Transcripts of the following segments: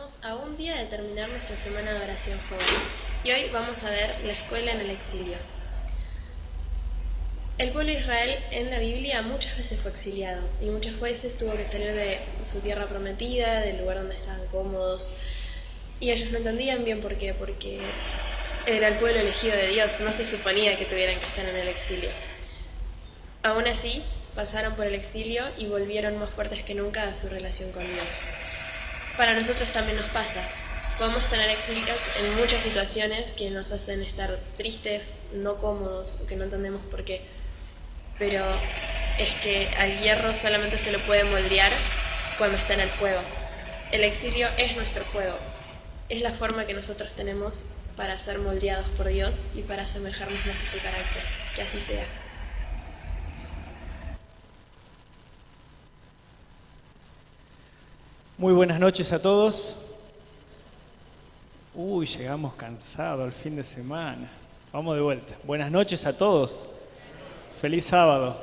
Estamos a un día de terminar nuestra semana de oración joven y hoy vamos a ver la escuela en el exilio. El pueblo de Israel en la Biblia muchas veces fue exiliado y muchas veces tuvo que salir de su tierra prometida, del lugar donde estaban cómodos, y ellos no entendían bien por qué, porque era el pueblo elegido de Dios, no se suponía que tuvieran que estar en el exilio. Aún así, pasaron por el exilio y volvieron más fuertes que nunca a su relación con Dios. Para nosotros también nos pasa. Podemos tener exilios en muchas situaciones que nos hacen estar tristes, no cómodos, o que no entendemos por qué. Pero es que al hierro solamente se lo puede moldear cuando está en el fuego. El exilio es nuestro fuego. Es la forma que nosotros tenemos para ser moldeados por Dios y para asemejarnos más a su carácter. Que así sea. Muy buenas noches a todos. Llegamos cansados al fin de semana. Vamos de vuelta. Buenas noches a todos. Feliz sábado.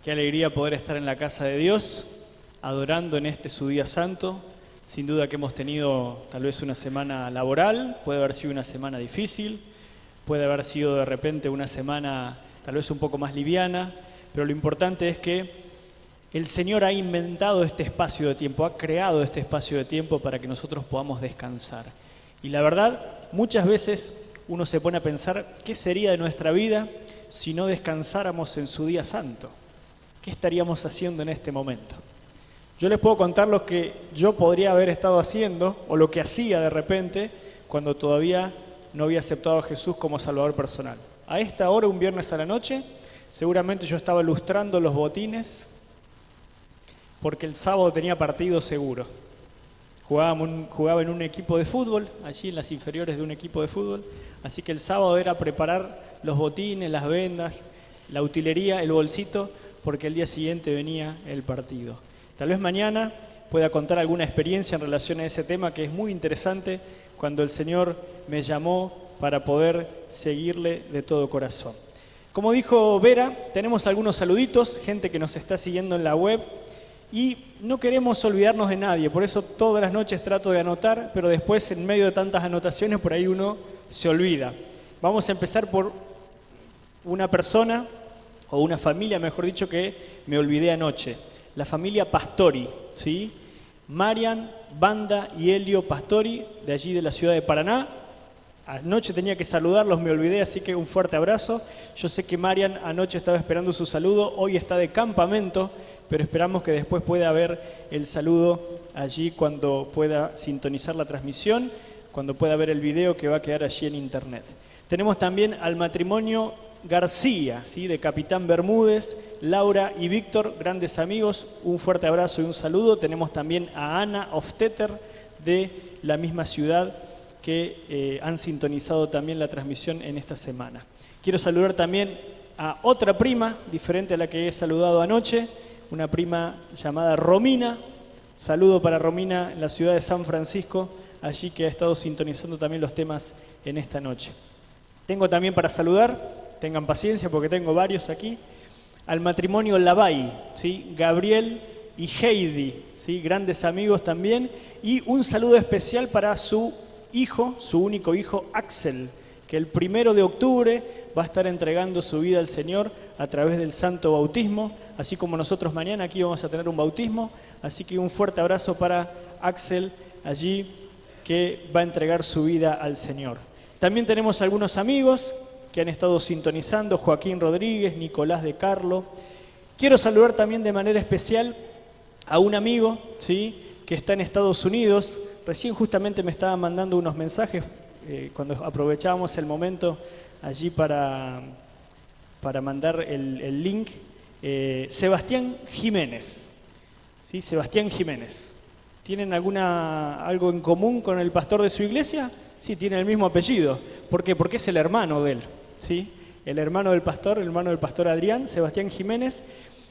Qué alegría poder estar en la casa de Dios, adorando en este su día santo. Sin duda que hemos tenido tal vez una semana laboral, puede haber sido una semana difícil, puede haber sido de repente una semana tal vez un poco más liviana, pero lo importante es que el Señor ha inventado este espacio de tiempo, ha creado este espacio de tiempo para que nosotros podamos descansar. Y la verdad, muchas veces uno se pone a pensar, ¿qué sería de nuestra vida si no descansáramos en su día santo? ¿Qué estaríamos haciendo en este momento? Yo les puedo contar lo que yo podría haber estado haciendo, o lo que hacía de repente, cuando todavía no había aceptado a Jesús como Salvador personal. A esta hora, un viernes a la noche, seguramente yo estaba lustrando los botines, porque el sábado tenía partido seguro. Jugaba en un equipo de fútbol, allí en las inferiores de un equipo de fútbol, así que el sábado era preparar los botines, las vendas, la utilería, el bolsito, porque el día siguiente venía el partido. Tal vez mañana pueda contar alguna experiencia en relación a ese tema que es muy interesante, cuando el Señor me llamó para poder seguirle de todo corazón. Como dijo Vera, tenemos algunos saluditos, gente que nos está siguiendo en la web, y no queremos olvidarnos de nadie, por eso todas las noches trato de anotar, pero después en medio de tantas anotaciones por ahí uno se olvida. Vamos a empezar por una persona, o una familia, mejor dicho, que me olvidé anoche. La familia Pastori, ¿sí? Marian, Banda y Elio Pastori, de allí de la ciudad de Paraná. Anoche tenía que saludarlos, me olvidé, así que un fuerte abrazo. Yo sé que Marian anoche estaba esperando su saludo, hoy está de campamento, pero esperamos que después pueda ver el saludo allí cuando pueda sintonizar la transmisión, cuando pueda ver el video que va a quedar allí en internet. Tenemos también al matrimonio García, ¿sí? De Capitán Bermúdez, Laura y Víctor, grandes amigos, un fuerte abrazo y un saludo. Tenemos también a Ana Hofstetter, de la misma ciudad, que han sintonizado también la transmisión en esta semana. Quiero saludar también a otra prima, diferente a la que he saludado anoche, una prima llamada Romina. Saludo para Romina en la ciudad de San Francisco, allí que ha estado sintonizando también los temas en esta noche. Tengo también para saludar, tengan paciencia porque tengo varios aquí, al matrimonio Lavay, ¿sí? Gabriel y Heidi, ¿sí? Grandes amigos también, y un saludo especial para su hijo, su único hijo, Axel, que el 1 de octubre va a estar entregando su vida al Señor a través del santo bautismo, así como nosotros mañana aquí vamos a tener un bautismo, así que un fuerte abrazo para Axel allí, que va a entregar su vida al Señor. También tenemos algunos amigos que han estado sintonizando, Joaquín Rodríguez, Nicolás de Carlo. Quiero saludar también de manera especial a un amigo, ¿sí? Que está en Estados Unidos. Recién justamente me estaba mandando unos mensajes cuando aprovechábamos el momento allí para mandar el link. Sebastián Jiménez, ¿sí? Sebastián Jiménez. ¿Tienen algo en común con el pastor de su iglesia? Sí, tienen el mismo apellido. ¿Por qué? Porque es el hermano de él, ¿sí? El hermano del pastor Adrián, Sebastián Jiménez,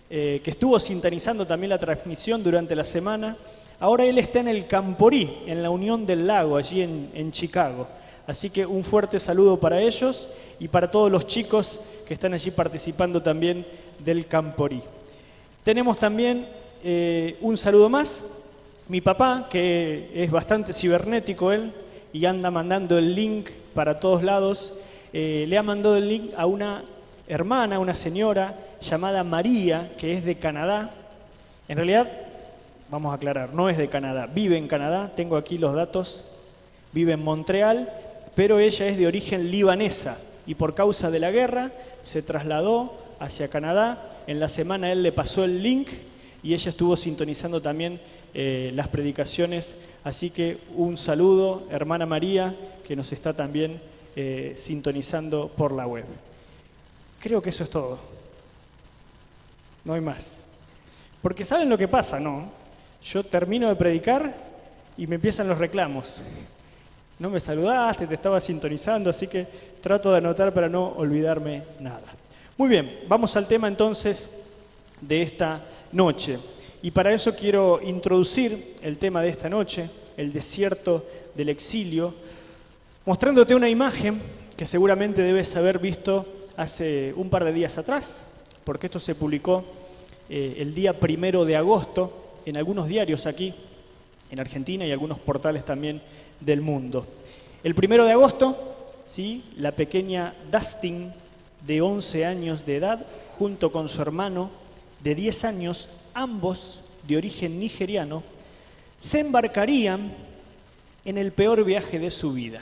que estuvo sintonizando también la transmisión durante la semana. Ahora él está en el Camporí, en la Unión del Lago, allí en Chicago. Así que un fuerte saludo para ellos y para todos los chicos que están allí participando también del Camporí. Tenemos también un saludo más Mi papá, que es bastante cibernético él y anda mandando el link para todos lados, le ha mandado el link a una hermana, una señora llamada María, que es de Canadá. En realidad, vamos a aclarar, no es de Canadá, vive en Canadá, tengo aquí los datos, vive en Montreal, pero ella es de origen libanesa y por causa de la guerra se trasladó hacia Canadá. En la semana él le pasó el link y ella estuvo sintonizando también las predicaciones. Así que un saludo, hermana María, que nos está también sintonizando por la web. Creo que eso es todo. No hay más. Porque ¿saben lo que pasa, no? Yo termino de predicar y me empiezan los reclamos. No me saludaste, te estaba sintonizando, así que trato de anotar para no olvidarme nada. Muy bien, vamos al tema entonces de esta noche. Y para eso quiero introducir el tema de esta noche, el desierto del exilio, mostrándote una imagen que seguramente debes haber visto hace un par de días atrás, porque esto se publicó el día 1 de agosto en algunos diarios aquí en Argentina y algunos portales también del mundo. El 1 de agosto, ¿sí?, la pequeña Dustin, de 11 años de edad, junto con su hermano de 10 años, ambos de origen nigeriano, se embarcarían en el peor viaje de su vida,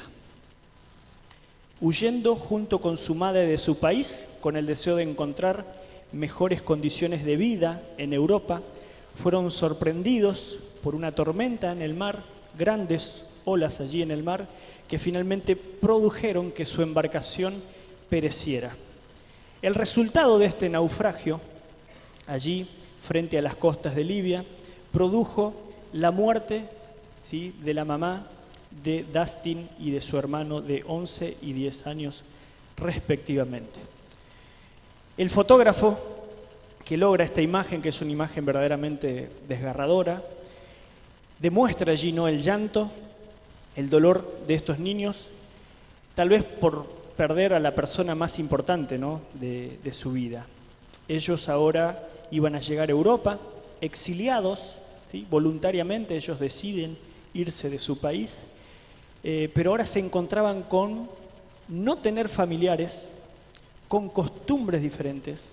huyendo junto con su madre de su país, con el deseo de encontrar mejores condiciones de vida en Europa. Fueron sorprendidos por una tormenta en el mar, grandes olas allí en el mar, que finalmente produjeron que su embarcación pereciera. El resultado de este naufragio, allí frente a las costas de Libia, produjo la muerte, ¿sí?, de la mamá de Dustin y de su hermano de 11 y 10 años respectivamente. El fotógrafo que logra esta imagen, que es una imagen verdaderamente desgarradora, demuestra allí, ¿no?, el llanto, el dolor de estos niños, tal vez por perder a la persona más importante, ¿no?, de su vida. Ellos ahora iban a llegar a Europa, exiliados, ¿sí?, voluntariamente. Ellos deciden irse de su país, pero ahora se encontraban con no tener familiares, con costumbres diferentes,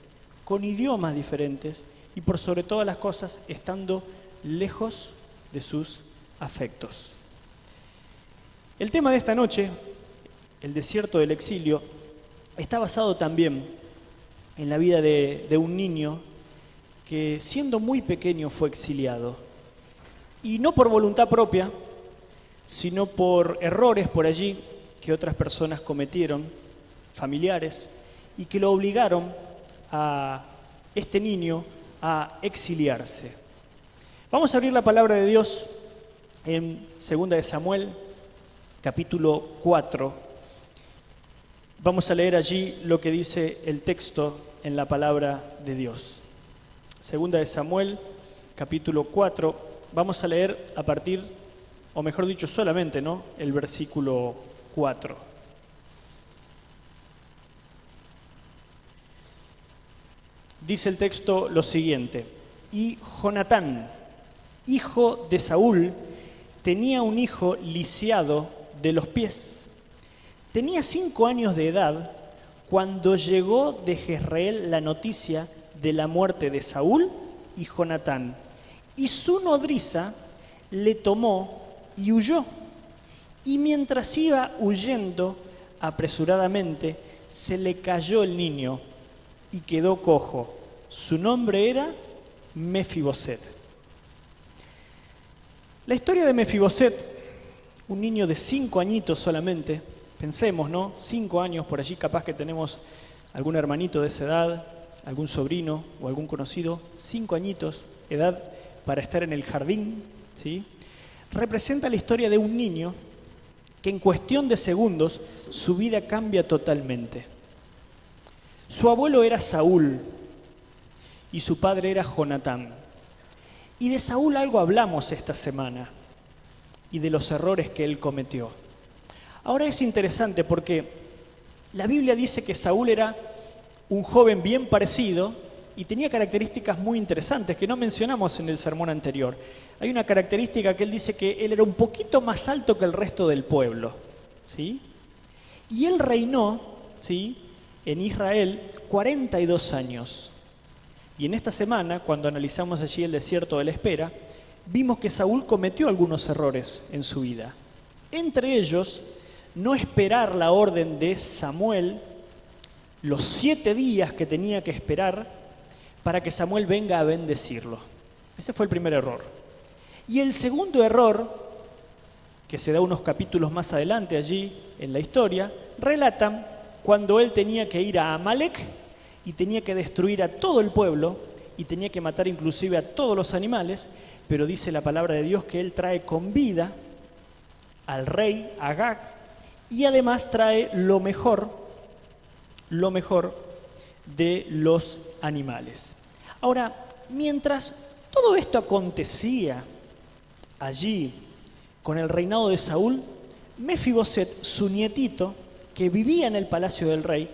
con idiomas diferentes y por sobre todas las cosas estando lejos de sus afectos. El tema de esta noche, el desierto del exilio, está basado también en la vida de un niño que siendo muy pequeño fue exiliado. Y no por voluntad propia, sino por errores por allí que otras personas cometieron, familiares, y que lo obligaron a este niño a exiliarse. Vamos a abrir la palabra de Dios en 2 de Samuel, capítulo 4. Vamos a leer allí lo que dice el texto en la palabra de Dios. 2 de Samuel, capítulo 4. Vamos a leer a partir, o mejor dicho, solamente, ¿no?, el versículo 4. Dice el texto lo siguiente: y Jonatán, hijo de Saúl, tenía un hijo lisiado de los pies. Tenía 5 años de edad cuando llegó de Jezreel la noticia de la muerte de Saúl y Jonatán, y su nodriza le tomó y huyó. Y mientras iba huyendo apresuradamente, se le cayó el niño y quedó cojo. Su nombre era Mefiboset. La historia de Mefiboset, un niño de 5 añitos solamente, pensemos, ¿no?, 5 años, por allí capaz que tenemos algún hermanito de esa edad, algún sobrino o algún conocido, 5 añitos, edad para estar en el jardín, ¿sí?, representa la historia de un niño que en cuestión de segundos su vida cambia totalmente. Su abuelo era Saúl y su padre era Jonatán. Y de Saúl algo hablamos esta semana y de los errores que él cometió. Ahora es interesante porque la Biblia dice que Saúl era un joven bien parecido y tenía características muy interesantes que no mencionamos en el sermón anterior. Hay una característica que él dice que él era un poquito más alto que el resto del pueblo, ¿sí? Y él reinó, ¿sí?, en Israel 42 años. Y en esta semana, cuando analizamos allí el desierto de la espera, vimos que Saúl cometió algunos errores en su vida. Entre ellos, no esperar la orden de Samuel los 7 días que tenía que esperar para que Samuel venga a bendecirlo. Ese fue el primer error. Y el segundo error, que se da unos capítulos más adelante allí en la historia, relatan cuando él tenía que ir a Amalek y tenía que destruir a todo el pueblo y tenía que matar inclusive a todos los animales, pero dice la palabra de Dios que él trae con vida al rey Agag y además trae lo mejor de los animales. Ahora, mientras todo esto acontecía allí con el reinado de Saúl, Mefiboset, su nietito, que vivía en el palacio del rey,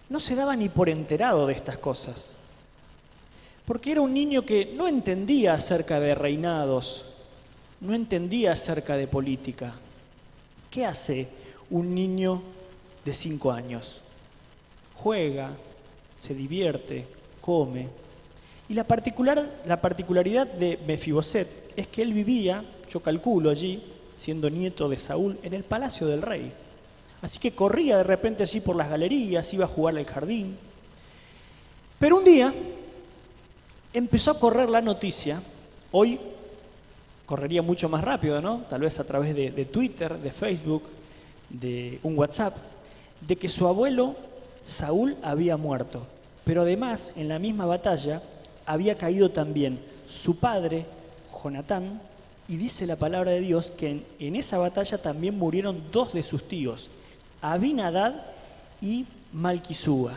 no se daba ni por enterado de estas cosas, porque era un niño que no entendía acerca de reinados, no entendía acerca de política. ¿Qué hace un niño de 5 años? Juega, se divierte, come. Y la particularidad de Mefiboset es que él vivía, yo calculo allí, siendo nieto de Saúl, en el palacio del rey. Así que corría de repente allí por las galerías, iba a jugar al jardín. Pero un día empezó a correr la noticia, hoy correría mucho más rápido, ¿no? Tal vez a través de Twitter, de Facebook, de un WhatsApp, de que su abuelo Saúl había muerto. Pero además, en la misma batalla, había caído también su padre, Jonatán, y dice la palabra de Dios que en esa batalla también murieron 2 de sus tíos, Abinadab y Malquisúa.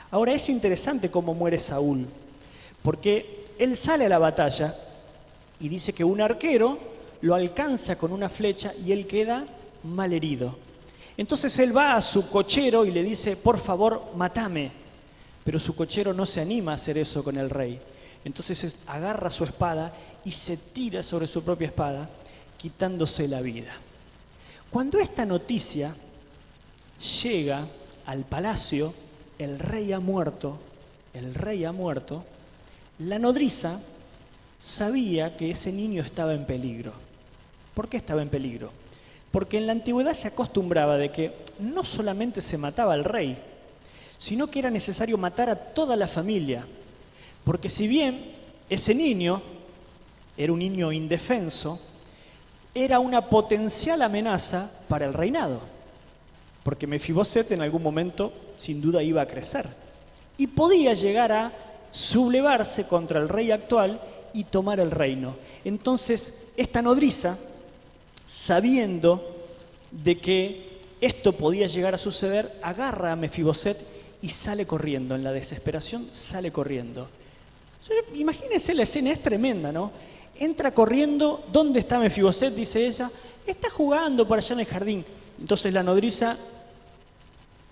Ahora es interesante cómo muere Saúl, porque él sale a la batalla y dice que un arquero lo alcanza con una flecha y él queda malherido. Entonces él va a su cochero y le dice, por favor, mátame. Pero su cochero no se anima a hacer eso con el rey. Entonces agarra su espada y se tira sobre su propia espada, quitándose la vida. Cuando esta noticia llega al palacio, el rey ha muerto, la nodriza sabía que ese niño estaba en peligro. ¿Por qué estaba en peligro? Porque en la antigüedad se acostumbraba de que no solamente se mataba al rey, sino que era necesario matar a toda la familia. Porque si bien ese niño era un niño indefenso, era una potencial amenaza para el reinado. Porque Mefiboset en algún momento sin duda iba a crecer. Y podía llegar a sublevarse contra el rey actual y tomar el reino. Entonces, esta nodriza, sabiendo de que esto podía llegar a suceder, agarra a Mefiboset y sale corriendo. En la desesperación sale corriendo. Imagínense la escena, es tremenda, ¿no? Entra corriendo, ¿dónde está Mefiboset?, dice ella. Está jugando por allá en el jardín. Entonces la nodriza,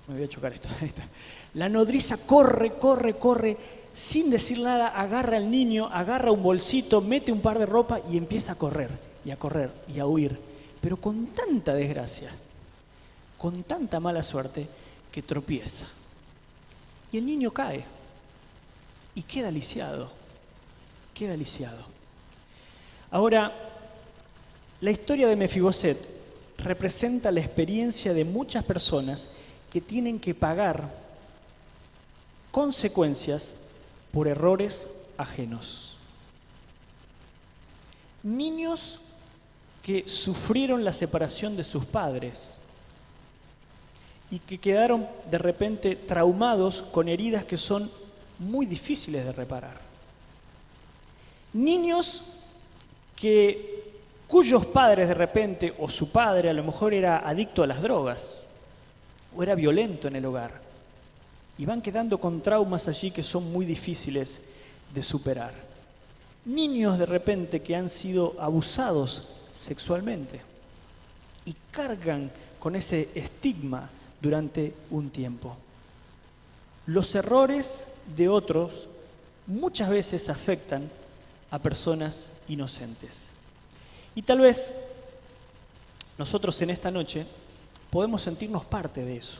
me voy a chocar esto, ahí está. La nodriza corre, sin decir nada, agarra al niño, agarra un bolsito, mete un par de ropa y empieza a correr y a huir. Pero con tanta desgracia, con tanta mala suerte, que tropieza. Y el niño cae y queda lisiado. Ahora, la historia de Mefiboset representa la experiencia de muchas personas que tienen que pagar consecuencias por errores ajenos. Niños que sufrieron la separación de sus padres y que quedaron de repente traumados con heridas que son muy difíciles de reparar. Niños cuyos padres de repente, o su padre a lo mejor era adicto a las drogas, o era violento en el hogar, y van quedando con traumas allí que son muy difíciles de superar. Niños de repente que han sido abusados sexualmente y cargan con ese estigma durante un tiempo. los errores de otros muchas veces afectan a personas inocentes. Y tal vez nosotros en esta noche podemos sentirnos parte de eso.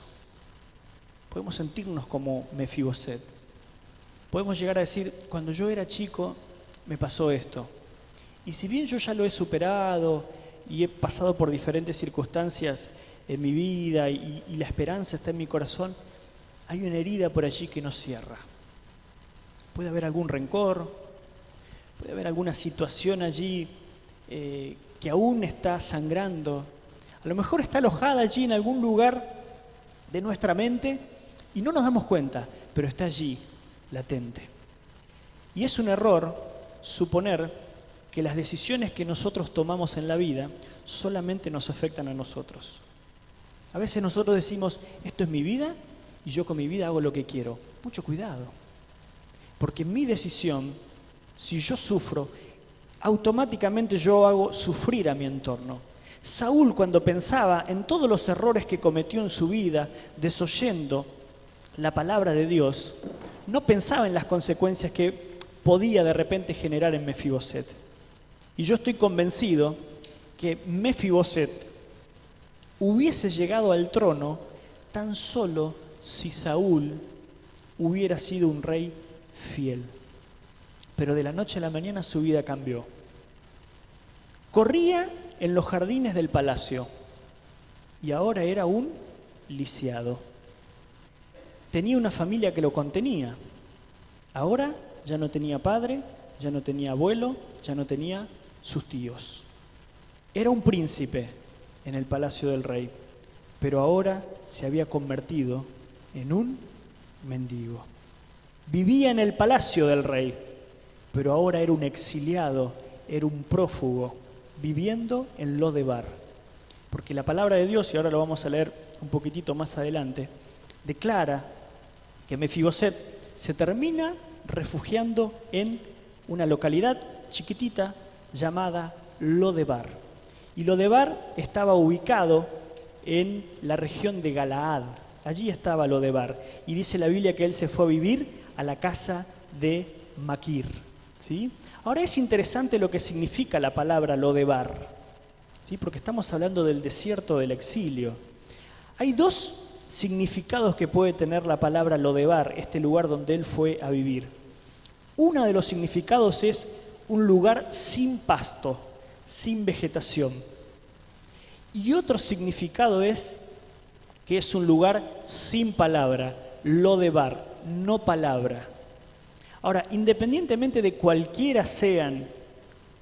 Podemos sentirnos como Mefiboset. Podemos llegar a decir, cuando yo era chico me pasó esto. Y si bien yo ya lo he superado y he pasado por diferentes circunstancias en mi vida y la esperanza está en mi corazón, hay una herida por allí que no cierra. Puede haber algún rencor, puede haber alguna situación allí que aún está sangrando. A lo mejor está alojada allí en algún lugar de nuestra mente y no nos damos cuenta, pero está allí, latente. Y es un error suponer que las decisiones que nosotros tomamos en la vida solamente nos afectan a nosotros. A veces nosotros decimos, esto es mi vida y yo con mi vida hago lo que quiero. Mucho cuidado, porque mi decisión, si yo sufro, automáticamente yo hago sufrir a mi entorno. Saúl, cuando pensaba en todos los errores que cometió en su vida, desoyendo la palabra de Dios, no pensaba en las consecuencias que podía de repente generar en Mefiboset. Y yo estoy convencido que Mefiboset hubiese llegado al trono tan solo si Saúl hubiera sido un rey fiel. Pero de la noche a la mañana su vida cambió. Corría en los jardines del palacio y ahora era un lisiado. Tenía una familia que lo contenía. Ahora ya no tenía padre, ya no tenía abuelo, ya no tenía sus tíos. Era un príncipe en el palacio del rey, pero ahora se había convertido en un mendigo. Vivía en el palacio del rey, pero ahora era un exiliado, era un prófugo, viviendo en Lodebar. Porque la palabra de Dios, y ahora lo vamos a leer un poquitito más adelante, declara que Mefiboset se termina refugiando en una localidad chiquitita llamada Lodebar. Y Lodebar estaba ubicado en la región de Galaad. Allí estaba Lodebar. Y dice la Biblia que él se fue a vivir a la casa de Maquir. ¿Sí? Ahora es interesante lo que significa la palabra Lodebar, ¿sí? Porque estamos hablando del desierto del exilio. Hay dos significados que puede tener la palabra Lodebar, este lugar donde él fue a vivir. Uno de los significados es un lugar sin pasto, sin vegetación. Y otro significado es que es un lugar sin palabra, Lodebar, no palabra. Ahora, independientemente de cualquiera sean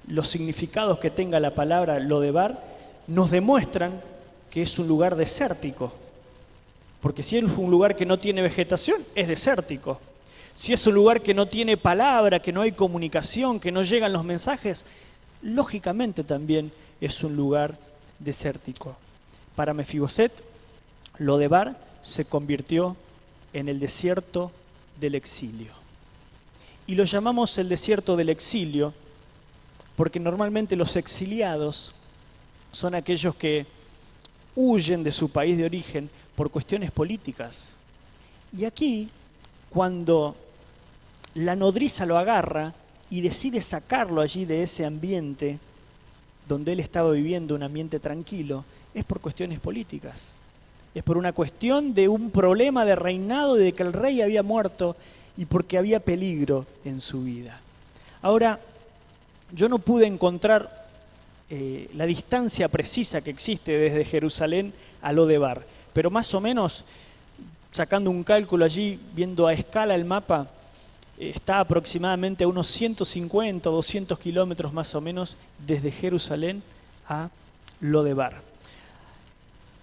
los significados que tenga la palabra Lodebar, nos demuestran que es un lugar desértico. Porque si es un lugar que no tiene vegetación, es desértico. Si es un lugar que no tiene palabra, que no hay comunicación, que no llegan los mensajes, lógicamente también es un lugar desértico. Para Mefiboset, Lodebar se convirtió en el desierto del exilio. Y lo llamamos el desierto del exilio porque normalmente los exiliados son aquellos que huyen de su país de origen por cuestiones políticas. Y aquí, cuando la nodriza lo agarra y decide sacarlo allí de ese ambiente donde él estaba viviendo, un ambiente tranquilo, es por cuestiones políticas. Es por una cuestión de un problema de reinado, de que el rey había muerto y porque había peligro en su vida. Ahora, yo no pude encontrar la distancia precisa que existe desde Jerusalén a Lodebar, pero más o menos, sacando un cálculo allí, viendo a escala el mapa, está aproximadamente a unos 150 o 200 kilómetros más o menos desde Jerusalén a Lodebar.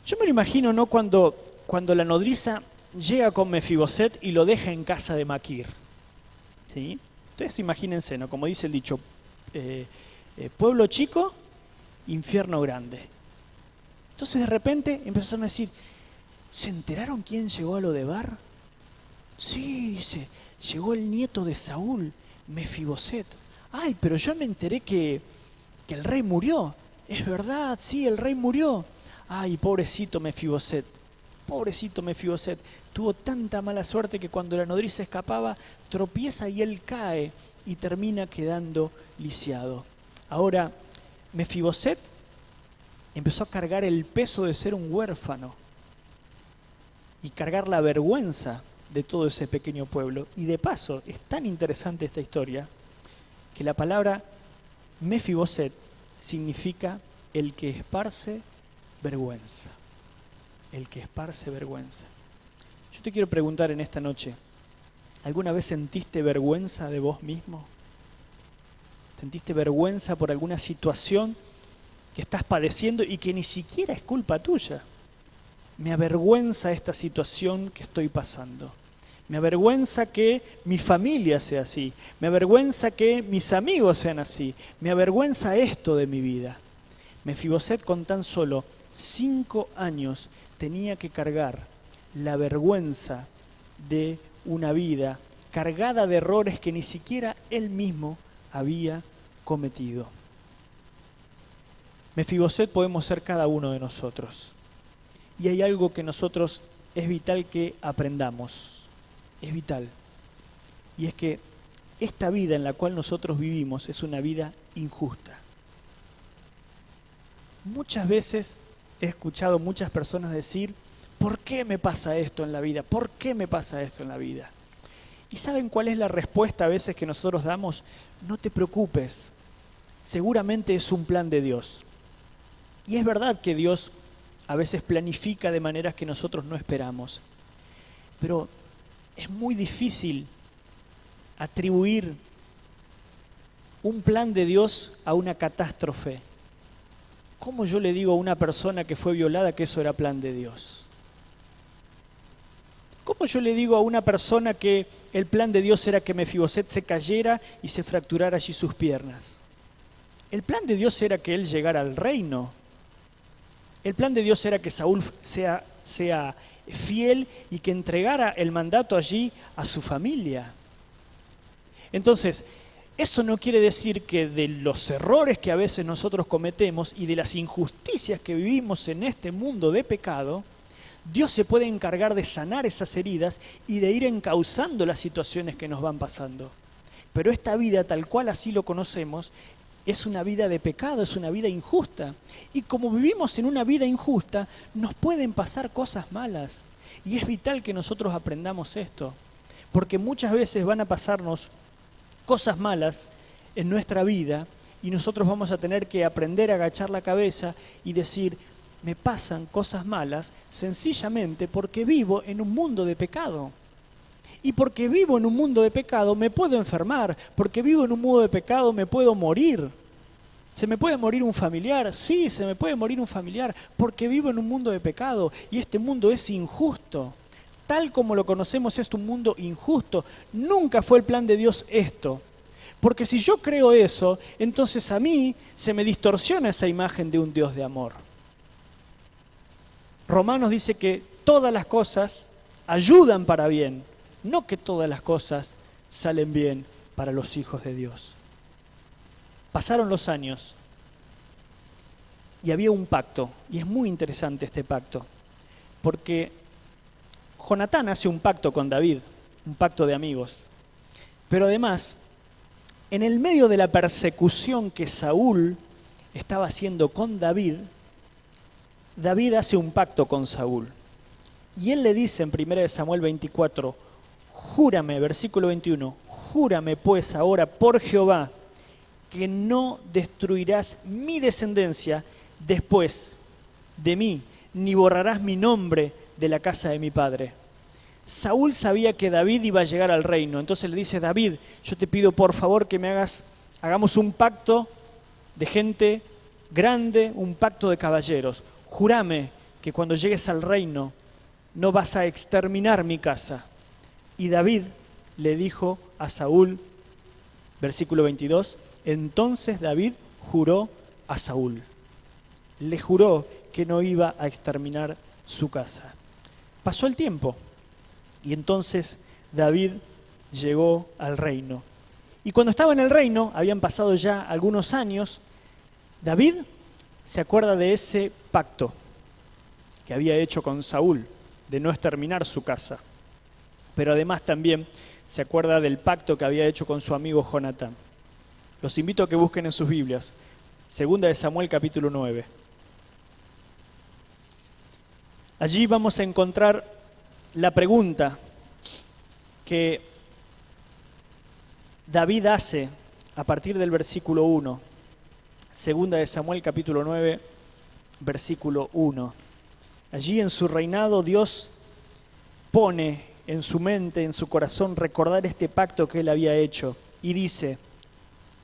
Yo me lo imagino, ¿no?, cuando la nodriza llega con Mefiboset y lo deja en casa de Maquir. ¿Sí? Entonces imagínense, ¿no?, como dice el dicho, pueblo chico, infierno grande. Entonces de repente empezaron a decir, ¿se enteraron quién llegó a Lodebar? Sí, dice, llegó el nieto de Saúl, Mefiboset. Ay, pero yo me enteré que el rey murió. Es verdad, sí, el rey murió. Ay, pobrecito Mefiboset. Pobrecito Mefiboset, tuvo tanta mala suerte que cuando la nodriza escapaba, tropieza y él cae y termina quedando lisiado. Ahora, Mefiboset empezó a cargar el peso de ser un huérfano y cargar la vergüenza de todo ese pequeño pueblo. Y de paso, es tan interesante esta historia que la palabra Mefiboset significa el que esparce vergüenza. El que esparce vergüenza. Yo te quiero preguntar en esta noche, ¿alguna vez sentiste vergüenza de vos mismo? ¿Sentiste vergüenza por alguna situación que estás padeciendo y que ni siquiera es culpa tuya? Me avergüenza esta situación que estoy pasando. Me avergüenza que mi familia sea así. Me avergüenza que mis amigos sean así. Me avergüenza esto de mi vida. Mefiboset con tan solo 5 años tenía que cargar la vergüenza de una vida cargada de errores que ni siquiera él mismo había cometido. Mefiboset podemos ser cada uno de nosotros. Y hay algo que nosotros es vital que aprendamos. Es vital. Y es que esta vida en la cual nosotros vivimos es una vida injusta. Muchas veces he escuchado muchas personas decir, ¿por qué me pasa esto en la vida? ¿Por qué me pasa esto en la vida? ¿Y saben cuál es la respuesta a veces que nosotros damos? No te preocupes, seguramente es un plan de Dios. Y es verdad que Dios a veces planifica de maneras que nosotros no esperamos. Pero es muy difícil atribuir un plan de Dios a una catástrofe. ¿Cómo yo le digo a una persona que fue violada que eso era plan de Dios? ¿Cómo yo le digo a una persona que el plan de Dios era que Mefiboset se cayera y se fracturara allí sus piernas? El plan de Dios era que él llegara al reino. El plan de Dios era que Saúl sea fiel y que entregara el mandato allí a su familia. Entonces, eso no quiere decir que de los errores que a veces nosotros cometemos y de las injusticias que vivimos en este mundo de pecado, Dios se puede encargar de sanar esas heridas y de ir encauzando las situaciones que nos van pasando. Pero esta vida, tal cual así lo conocemos, es una vida de pecado, es una vida injusta. Y como vivimos en una vida injusta, nos pueden pasar cosas malas. Y es vital que nosotros aprendamos esto, porque muchas veces van a pasarnos cosas malas en nuestra vida y nosotros vamos a tener que aprender a agachar la cabeza y decir, me pasan cosas malas sencillamente porque vivo en un mundo de pecado. Y porque vivo en un mundo de pecado me puedo enfermar, porque vivo en un mundo de pecado me puedo morir. ¿Se me puede morir un familiar? Sí, se me puede morir un familiar, porque vivo en un mundo de pecado y este mundo es injusto. Tal como lo conocemos es un mundo injusto. Nunca fue el plan de Dios esto. Porque si yo creo eso, entonces a mí se me distorsiona esa imagen de un Dios de amor. Romanos dice que todas las cosas ayudan para bien, no que todas las cosas salen bien para los hijos de Dios. Pasaron los años y había un pacto, y es muy interesante este pacto, porque Jonatán hace un pacto con David, un pacto de amigos, pero además, en el medio de la persecución que Saúl estaba haciendo con David, David hace un pacto con Saúl. Y él le dice en 1 Samuel 24, júrame, versículo 21, júrame pues ahora por Jehová que no destruirás mi descendencia después de mí, ni borrarás mi nombre de la casa de mi padre. Saúl sabía que David iba a llegar al reino, entonces le dice, David, yo te pido por favor que hagamos un pacto de gente grande, un pacto de caballeros. Júrame que cuando llegues al reino no vas a exterminar mi casa. Y David le dijo a Saúl, versículo 22, entonces David juró a Saúl. Le juró que no iba a exterminar su casa. Pasó el tiempo y entonces David llegó al reino. Y cuando estaba en el reino, habían pasado ya algunos años, David se acuerda de ese pacto que había hecho con Saúl. de no exterminar su casa. Pero además también se acuerda del pacto que había hecho con su amigo Jonatán. Los invito a que busquen en sus Biblias, 2 Samuel capítulo 9. Allí vamos a encontrar la pregunta que David hace a partir del versículo 1. 2 Samuel capítulo 9, versículo 1. Allí en su reinado Dios pone en su mente, en su corazón, recordar este pacto que él había hecho. Y dice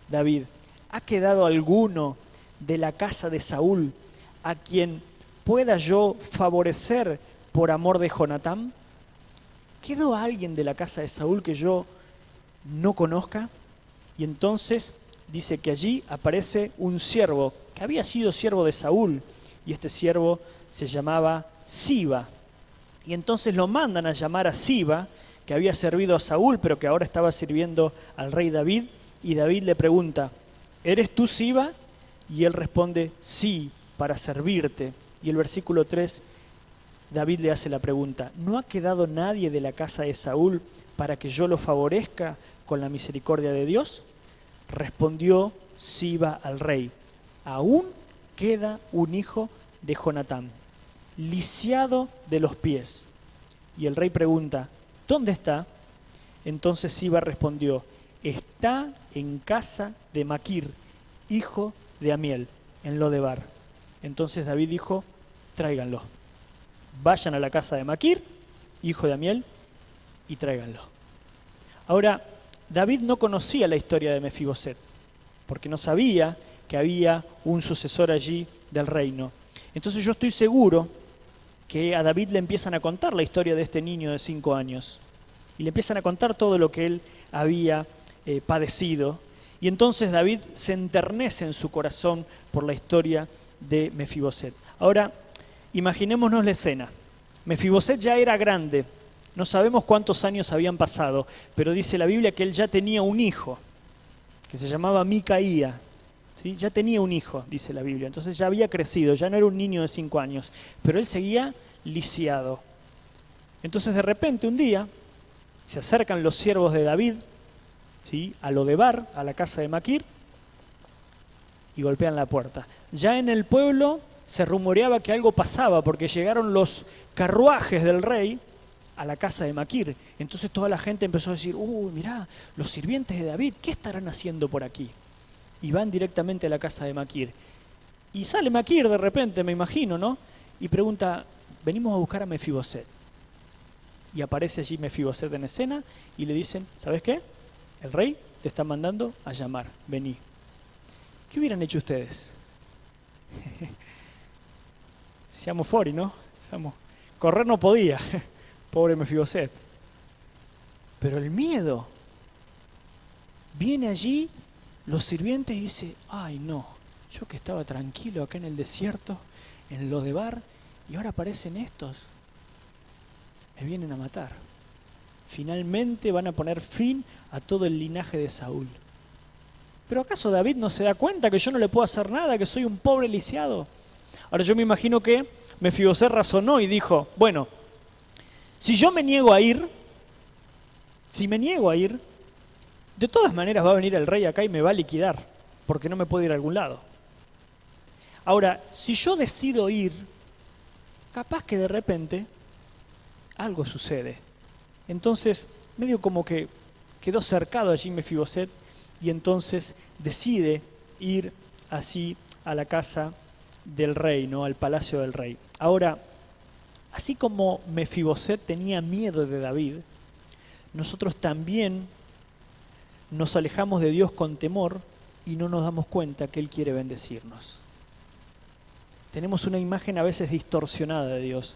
David: ¿ha quedado alguno de la casa de Saúl a quien pueda yo favorecer por amor de Jonatán? ¿Quedó alguien de la casa de Saúl que yo no conozca? Y entonces dice que allí aparece un siervo que había sido siervo de Saúl, y este siervo se llamaba Siba. Y entonces lo mandan a llamar a Siba, que había servido a Saúl, pero que ahora estaba sirviendo al rey David, y David le pregunta: ¿eres tú Siba? Y él responde: sí, para servirte. Y el versículo 3, David le hace la pregunta: ¿no ha quedado nadie de la casa de Saúl para que yo lo favorezca con la misericordia de Dios? Respondió Siba al rey: aún queda un hijo de Jonatán, lisiado de los pies. Y el rey pregunta: ¿dónde está? Entonces Siba respondió: está en casa de Maquir, hijo de Amiel, en Lodebar. Entonces David dijo: tráiganlo. Vayan a la casa de Maquir, hijo de Amiel, y tráiganlo. Ahora, David no conocía la historia de Mefiboset, porque no sabía que había un sucesor allí del reino. Entonces yo estoy seguro que a David le empiezan a contar la historia de este niño de 5 años. Y le empiezan a contar todo lo que él había padecido. Y entonces David se enternece en su corazón por la historia de Mefiboset. Ahora, imaginémonos la escena. Mefiboset ya era grande. No sabemos cuántos años habían pasado, pero dice la Biblia que él ya tenía un hijo, que se llamaba Micaía. ¿Sí? Ya tenía un hijo, dice la Biblia. Entonces ya había crecido, ya no era un niño de 5 años, pero él seguía lisiado. Entonces de repente un día se acercan los siervos de David, ¿sí?, a Lodebar, a la casa de Maquir, y golpean la puerta. Ya en el pueblo se rumoreaba que algo pasaba, porque llegaron los carruajes del rey a la casa de Maquir. Entonces toda la gente empezó a decir: mirá, los sirvientes de David, ¿qué estarán haciendo por aquí? Y van directamente a la casa de Maquir. Y sale Maquir de repente, me imagino, ¿no? Y pregunta: venimos a buscar a Mefiboset. Y aparece allí Mefiboset en escena y le dicen: ¿sabes qué? El rey te está mandando a llamar, vení. ¿Qué hubieran hecho ustedes? Siamo fuori, ¿no? Correr no podía, pobre Mefiboset. Pero el miedo. Viene allí los sirvientes y dice: ay no, yo que estaba tranquilo acá en el desierto, en Lodebar, y ahora aparecen estos, me vienen a matar. Finalmente van a poner fin a todo el linaje de Saúl. ¿Pero acaso David no se da cuenta que yo no le puedo hacer nada, que soy un pobre lisiado? Ahora yo me imagino que Mefiboset razonó y dijo: bueno, si yo me niego a ir, de todas maneras va a venir el rey acá y me va a liquidar, porque no me puedo ir a algún lado. Ahora, si yo decido ir, capaz que de repente algo sucede. Entonces, medio como que quedó cercado allí Mefiboset, y entonces decide ir así a la casa del rey, ¿no?, al palacio del rey. Ahora, así como Mefiboset tenía miedo de David, nosotros también nos alejamos de Dios con temor y no nos damos cuenta que Él quiere bendecirnos. Tenemos una imagen a veces distorsionada de Dios.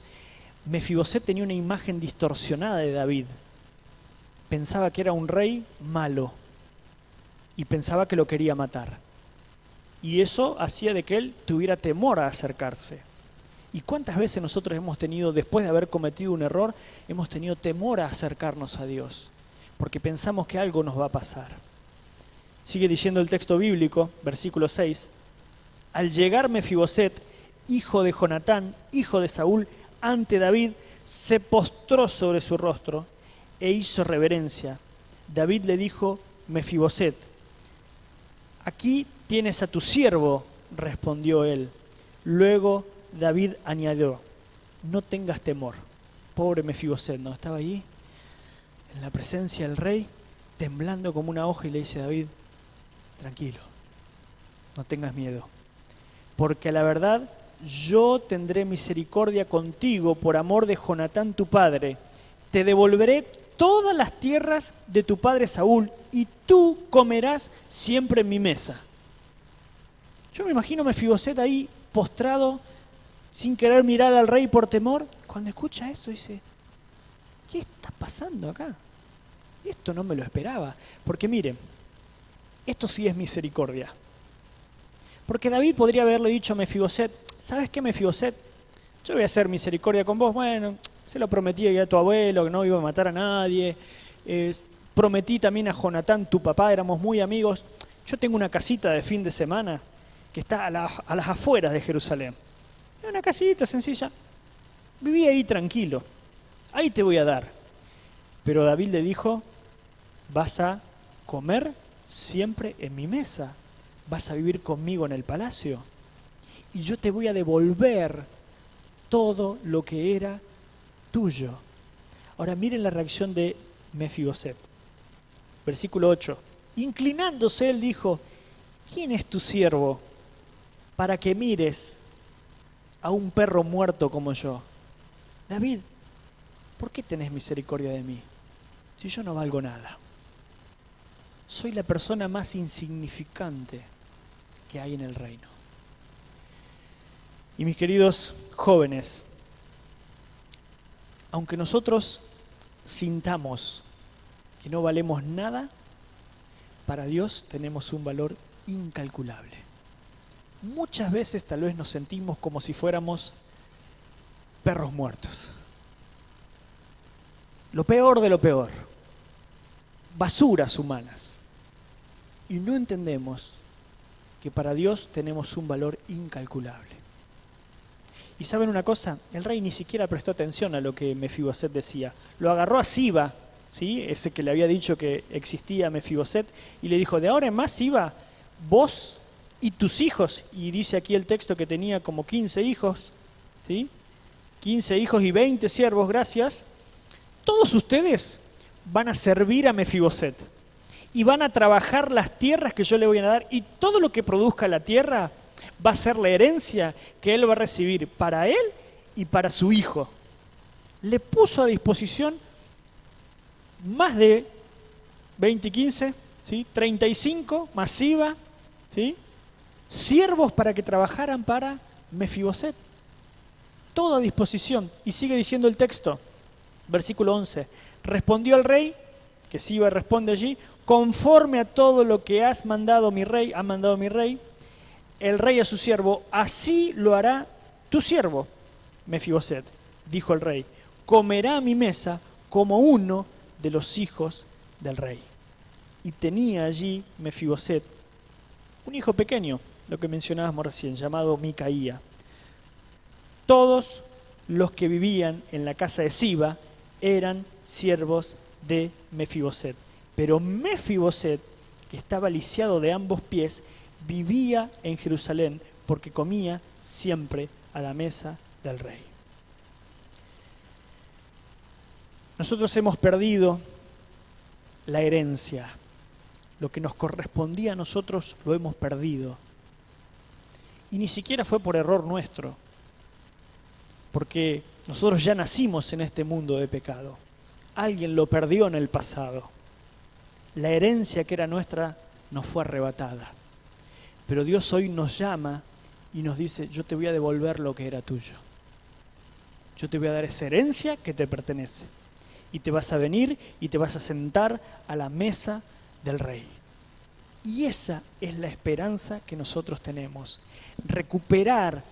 Mefiboset tenía una imagen distorsionada de David. Pensaba que era un rey malo y pensaba que lo quería matar. Y eso hacía de que él tuviera temor a acercarse. ¿Y cuántas veces nosotros hemos tenido, después de haber cometido un error, hemos tenido temor a acercarnos a Dios? Porque pensamos que algo nos va a pasar. Sigue diciendo el texto bíblico, versículo 6. Al llegar Mefiboset, hijo de Jonatán, hijo de Saúl, ante David, se postró sobre su rostro e hizo reverencia. David le dijo: Mefiboset. Aquí tienes a tu siervo, respondió él. Luego David añadió: no tengas temor. Pobre Mefiboset, ¿no? Estaba ahí en la presencia del rey, temblando como una hoja, y le dice a David: tranquilo, no tengas miedo, porque a la verdad yo tendré misericordia contigo por amor de Jonatán tu padre. Te devolveré todas las tierras de tu padre Saúl y tú comerás siempre en mi mesa. Yo me imagino a Mefiboset ahí postrado, sin querer mirar al rey por temor. Cuando escucha esto dice: ¿qué está pasando acá? Esto no me lo esperaba. Porque miren, esto sí es misericordia. Porque David podría haberle dicho a Mefiboset: ¿sabes qué, Mefiboset? Yo voy a hacer misericordia con vos. Bueno, se lo prometí a tu abuelo que no iba a matar a nadie. Prometí también a Jonatán, tu papá, éramos muy amigos. Yo tengo una casita de fin de semana que está a las afueras de Jerusalén. Es una casita sencilla. Viví ahí tranquilo. Ahí te voy a dar. Pero David le dijo: vas a comer siempre en mi mesa. Vas a vivir conmigo en el palacio. Y yo te voy a devolver todo lo que era tuyo. Ahora miren la reacción de Mefiboset. Versículo 8. Inclinándose él dijo: ¿quién es tu siervo para que mires a un perro muerto como yo? David, ¿por qué tenés misericordia de mí si yo no valgo nada? Soy la persona más insignificante que hay en el reino. Y mis queridos jóvenes, aunque nosotros sintamos que no valemos nada, para Dios tenemos un valor incalculable. Muchas veces tal vez nos sentimos como si fuéramos perros muertos. Lo peor de lo peor. Basuras humanas. Y no entendemos que para Dios tenemos un valor incalculable. Y ¿saben una cosa? El rey ni siquiera prestó atención a lo que Mefiboset decía. Lo agarró a Siba, ¿sí? Ese que le había dicho que existía Mefiboset, y le dijo: de ahora en más, Siba, vos y tus hijos, y dice aquí el texto que tenía como 15 hijos, ¿sí? 15 hijos y 20 siervos, gracias. Todos ustedes van a servir a Mefiboset y van a trabajar las tierras que yo le voy a dar, y todo lo que produzca la tierra va a ser la herencia que él va a recibir para él y para su hijo. Le puso a disposición más de 20 y 15, ¿sí? 35 masiva, ¿sí? Siervos para que trabajaran para Mefiboset. Todo a disposición. Y sigue diciendo el texto, versículo 11. Respondió el rey, que Siba responde allí: conforme a todo lo que ha mandado mi rey, el rey a su siervo, así lo hará tu siervo, Mefiboset. Dijo el rey: comerá a mi mesa como uno de los hijos del rey. Y tenía allí Mefiboset un hijo pequeño, lo que mencionábamos recién, llamado Micaía. Todos los que vivían en la casa de Siba eran siervos de Mefiboset. Pero Mefiboset, que estaba lisiado de ambos pies, vivía en Jerusalén porque comía siempre a la mesa del rey. Nosotros hemos perdido la herencia. Lo que nos correspondía a nosotros lo hemos perdido. Y ni siquiera fue por error nuestro, porque nosotros ya nacimos en este mundo de pecado. Alguien lo perdió en el pasado. La herencia que era nuestra nos fue arrebatada. Pero Dios hoy nos llama y nos dice: yo te voy a devolver lo que era tuyo. Yo te voy a dar esa herencia que te pertenece. Y te vas a venir y te vas a sentar a la mesa del rey. Y esa es la esperanza que nosotros tenemos. Recuperar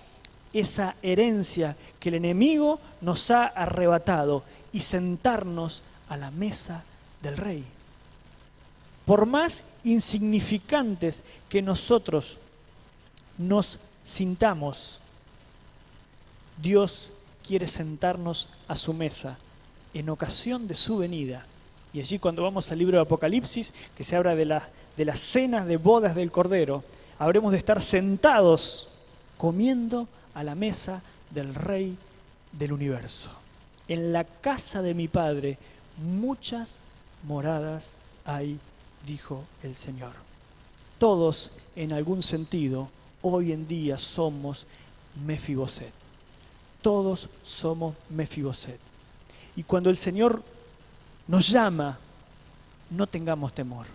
esa herencia que el enemigo nos ha arrebatado y sentarnos a la mesa del rey. Por más insignificantes que nosotros nos sintamos, Dios quiere sentarnos a su mesa en ocasión de su venida. Y allí cuando vamos al libro de Apocalipsis, que se habla de las cenas de bodas del Cordero, habremos de estar sentados comiendo a la mesa del Rey del universo. En la casa de mi Padre muchas moradas hay, dijo el Señor. Todos, en algún sentido, hoy en día somos Mefiboset. Todos somos Mefiboset. Y cuando el Señor nos llama, no tengamos temor.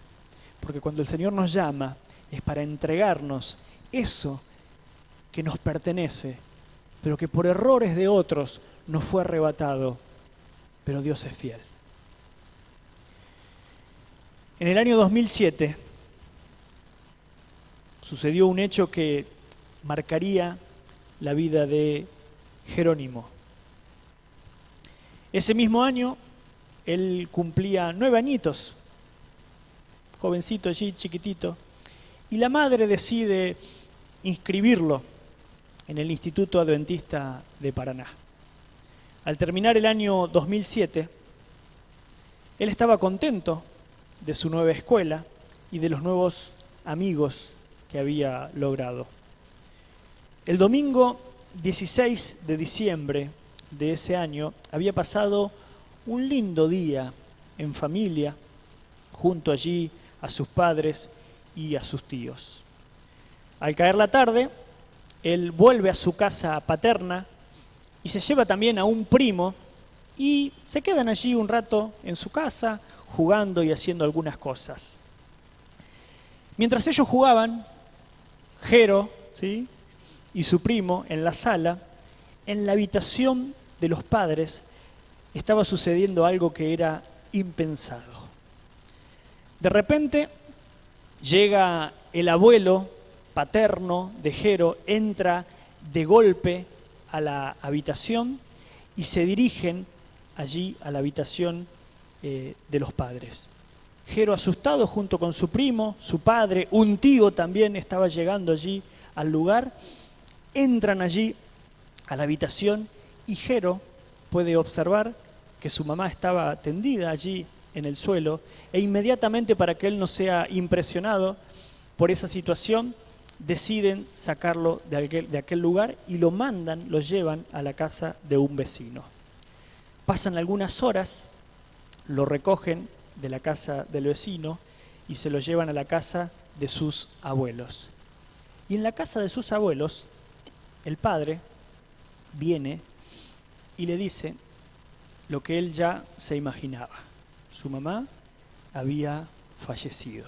Porque cuando el Señor nos llama, es para entregarnos eso que nos pertenece, pero que por errores de otros nos fue arrebatado. Pero Dios es fiel. En el año 2007 sucedió un hecho que marcaría la vida de Jerónimo. Ese mismo año él cumplía 9 añitos, jovencito allí, chiquitito, y la madre decide inscribirlo en el Instituto Adventista de Paraná. Al terminar el año 2007, él estaba contento de su nueva escuela y de los nuevos amigos que había logrado. El domingo 16 de diciembre de ese año había pasado un lindo día en familia, junto allí a sus padres y a sus tíos. Al caer la tarde, él vuelve a su casa paterna y se lleva también a un primo y se quedan allí un rato en su casa jugando y haciendo algunas cosas. Mientras ellos jugaban, Jero, ¿sí?, y su primo en la sala, en la habitación de los padres estaba sucediendo algo que era impensado. De repente llega el abuelo paterno de Jero, entra de golpe a la habitación y se dirigen allí a la habitación de los padres. Jero, asustado junto con su primo, su padre, un tío también estaba llegando allí al lugar, entran allí a la habitación y Jero puede observar que su mamá estaba tendida allí en el suelo e inmediatamente, para que él no sea impresionado por esa situación, deciden sacarlo de aquel lugar y lo llevan a la casa de un vecino. Pasan algunas horas, lo recogen de la casa del vecino y se lo llevan a la casa de sus abuelos. Y en la casa de sus abuelos, el padre viene y le dice lo que él ya se imaginaba. Su mamá había fallecido.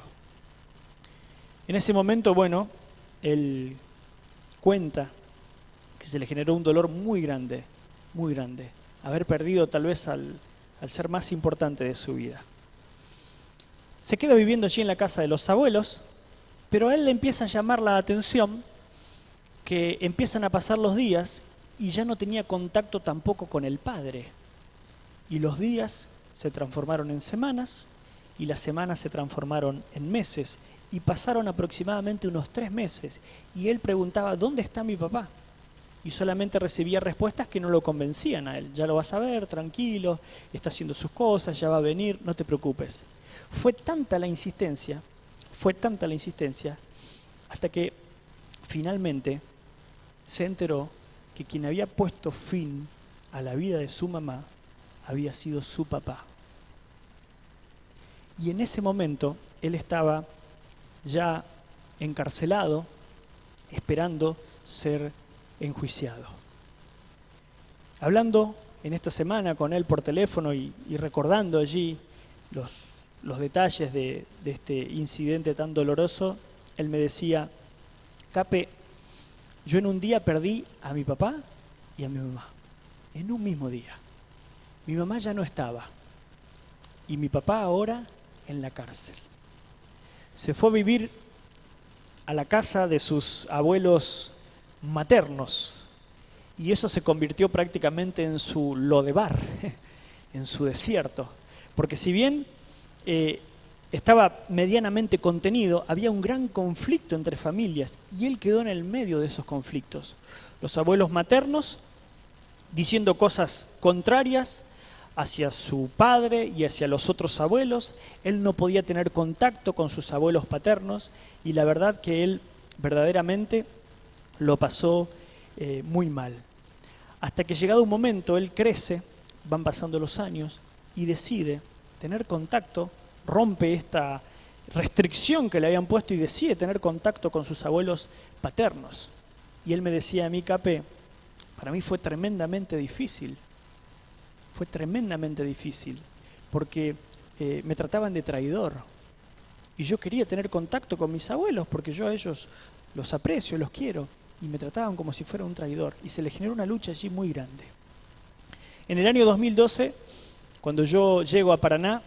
En ese momento, bueno, él cuenta que se le generó un dolor muy grande, haber perdido tal vez al ser más importante de su vida. Se queda viviendo allí en la casa de los abuelos, pero a él le empieza a llamar la atención que empiezan a pasar los días y ya no tenía contacto tampoco con el padre. Y los días se transformaron en semanas y las semanas se transformaron en meses y pasaron aproximadamente unos 3 meses y él preguntaba: ¿dónde está mi papá? Y solamente recibía respuestas que no lo convencían a él. Ya lo vas a ver, tranquilo, está haciendo sus cosas, ya va a venir, no te preocupes. Fue tanta la insistencia, hasta que finalmente se enteró que quien había puesto fin a la vida de su mamá había sido su papá. Y en ese momento él estaba ya encarcelado, esperando ser enjuiciado. Hablando en esta semana con él por teléfono y recordando allí los detalles de este incidente tan doloroso, él me decía: Cape, yo en un día perdí a mi papá y a mi mamá, en un mismo día. Mi mamá ya no estaba y mi papá ahora en la cárcel. Se fue a vivir a la casa de sus abuelos maternos y eso se convirtió prácticamente en su Lodebar, en su desierto, porque si bien estaba medianamente contenido, había un gran conflicto entre familias y él quedó en el medio de esos conflictos. Los abuelos maternos diciendo cosas contrarias hacia su padre y hacia los otros abuelos. Él no podía tener contacto con sus abuelos paternos y la verdad que él verdaderamente lo pasó muy mal. Hasta que llegado un momento él crece, van pasando los años y decide tener contacto, rompe esta restricción que le habían puesto y decide tener contacto con sus abuelos paternos. Y él me decía a mí, Cape, para mí fue tremendamente difícil. Fue tremendamente difícil porque me trataban de traidor y yo quería tener contacto con mis abuelos porque yo a ellos los aprecio, los quiero y me trataban como si fuera un traidor y se le generó una lucha allí muy grande. En el año 2012, cuando yo llego a Paraná,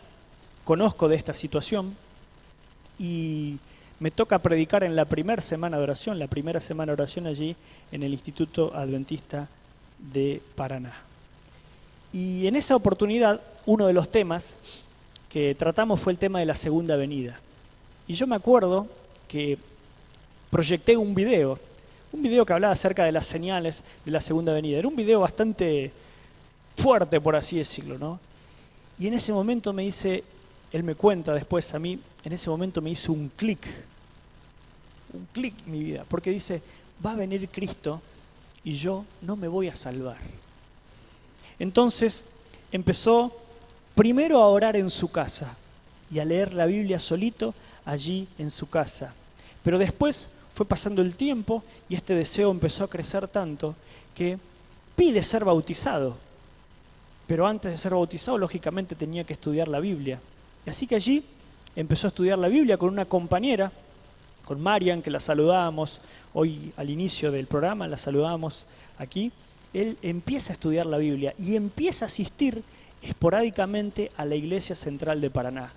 conozco de esta situación y me toca predicar en la primera semana de oración allí en el Instituto Adventista de Paraná. Y en esa oportunidad, uno de los temas que tratamos fue el tema de la segunda venida. Y yo me acuerdo que proyecté un video que hablaba acerca de las señales de la segunda venida. Era un video bastante fuerte, por así decirlo, ¿no? Y en ese momento él me cuenta después a mí, en ese momento me hizo un clic en mi vida, porque dice, va a venir Cristo y yo no me voy a salvar. Entonces empezó primero a orar en su casa y a leer la Biblia solito allí en su casa. Pero después fue pasando el tiempo y este deseo empezó a crecer tanto que pide ser bautizado. Pero antes de ser bautizado, lógicamente tenía que estudiar la Biblia. Y así que allí empezó a estudiar la Biblia con una compañera, con Marian, que la saludábamos hoy al inicio del programa, la saludábamos aquí. Él empieza a estudiar la Biblia y empieza a asistir esporádicamente a la Iglesia Central de Paraná.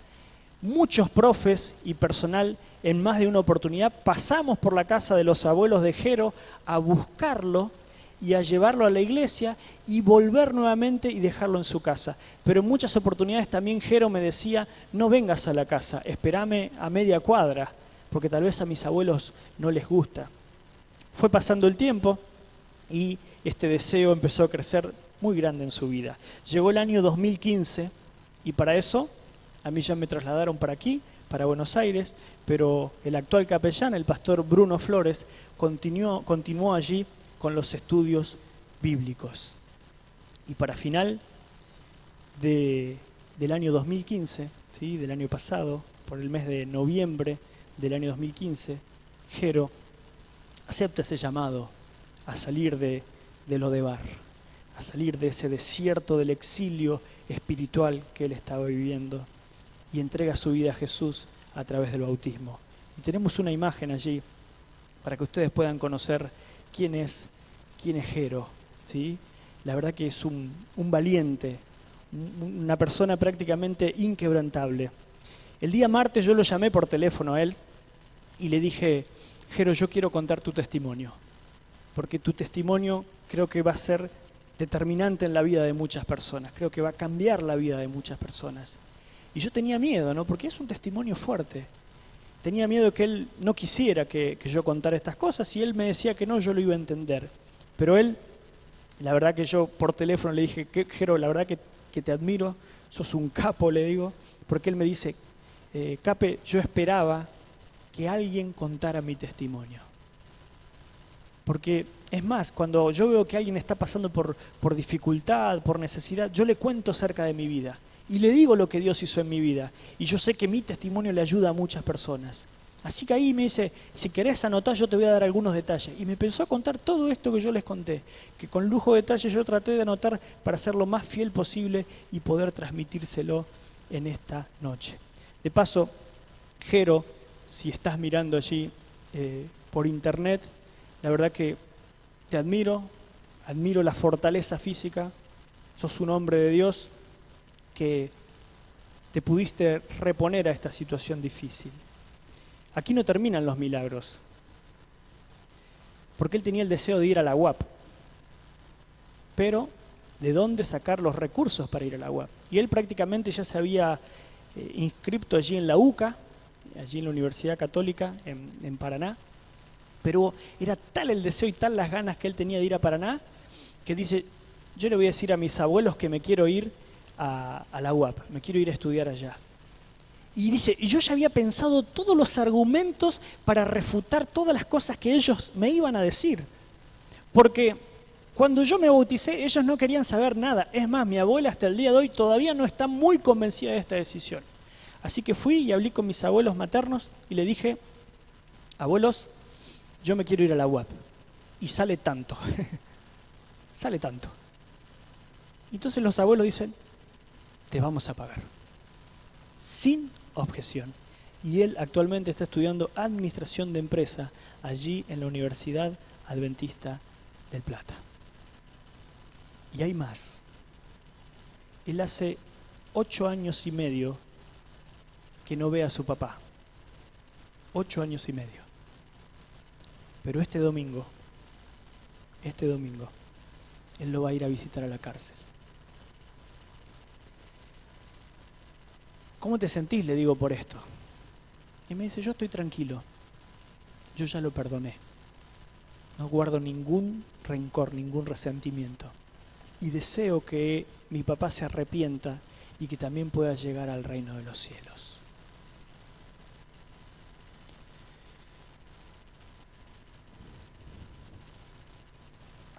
Muchos profes y personal en más de una oportunidad pasamos por la casa de los abuelos de Jero a buscarlo y a llevarlo a la iglesia y volver nuevamente y dejarlo en su casa. Pero en muchas oportunidades también Jero me decía, no vengas a la casa, espérame a media cuadra, porque tal vez a mis abuelos no les gusta. Fue pasando el tiempo y este deseo empezó a crecer muy grande en su vida. Llegó el año 2015 y para eso a mí ya me trasladaron para aquí, para Buenos Aires, pero el actual capellán, el pastor Bruno Flores, continuó allí con los estudios bíblicos. Y para final del año 2015, ¿sí? Del año pasado, por el mes de noviembre del año 2015, Jero acepta ese llamado a salir de Lodebar, a salir de ese desierto del exilio espiritual que él estaba viviendo y entrega su vida a Jesús a través del bautismo. Y tenemos una imagen allí para que ustedes puedan conocer quién es Jero, ¿sí? La verdad que es un valiente, una persona prácticamente inquebrantable. El día martes yo lo llamé por teléfono a él y le dije, Jero, yo quiero contar tu testimonio, porque tu testimonio creo que va a ser determinante en la vida de muchas personas, creo que va a cambiar la vida de muchas personas. Y yo tenía miedo, ¿no? Porque es un testimonio fuerte. Tenía miedo que él no quisiera que yo contara estas cosas y él me decía que no, yo lo iba a entender. Pero él, la verdad que yo por teléfono le dije, Jero, la verdad que te admiro, sos un capo, le digo, porque él me dice, Cape, yo esperaba que alguien contara mi testimonio. Porque es más, cuando yo veo que alguien está pasando por dificultad, por necesidad, yo le cuento acerca de mi vida. Y le digo lo que Dios hizo en mi vida. Y yo sé que mi testimonio le ayuda a muchas personas. Así que ahí me dice, si querés anotar, yo te voy a dar algunos detalles. Y me empezó a contar todo esto que yo les conté, que con lujo de detalles yo traté de anotar para ser lo más fiel posible y poder transmitírselo en esta noche. De paso, Jero, si estás mirando allí por internet, la verdad que te admiro la fortaleza física, sos un hombre de Dios que te pudiste reponer a esta situación difícil. Aquí no terminan los milagros, porque él tenía el deseo de ir a la UAP, pero ¿de dónde sacar los recursos para ir a la UAP? Y él prácticamente ya se había inscrito allí en la UCA, allí en la Universidad Católica en Paraná, pero era tal el deseo y tal las ganas que él tenía de ir a Paraná, que dice, yo le voy a decir a mis abuelos que me quiero ir a la UAP, me quiero ir a estudiar allá. Y dice, y yo ya había pensado todos los argumentos para refutar todas las cosas que ellos me iban a decir. Porque cuando yo me bauticé, ellos no querían saber nada. Es más, mi abuela hasta el día de hoy todavía no está muy convencida de esta decisión. Así que fui y hablé con mis abuelos maternos y le dije, abuelos, yo me quiero ir a la UAP. Y sale tanto, sale tanto. Entonces los abuelos dicen, te vamos a pagar. Sin objeción. Y él actualmente está estudiando administración de empresa allí en la Universidad Adventista del Plata. Y hay más. Él hace 8 años y medio que no ve a su papá. 8 años y medio. Pero este domingo, él lo va a ir a visitar a la cárcel. ¿Cómo te sentís? Le digo por esto. Y me dice, yo estoy tranquilo. Yo ya lo perdoné. No guardo ningún rencor, ningún resentimiento. Y deseo que mi papá se arrepienta y que también pueda llegar al reino de los cielos.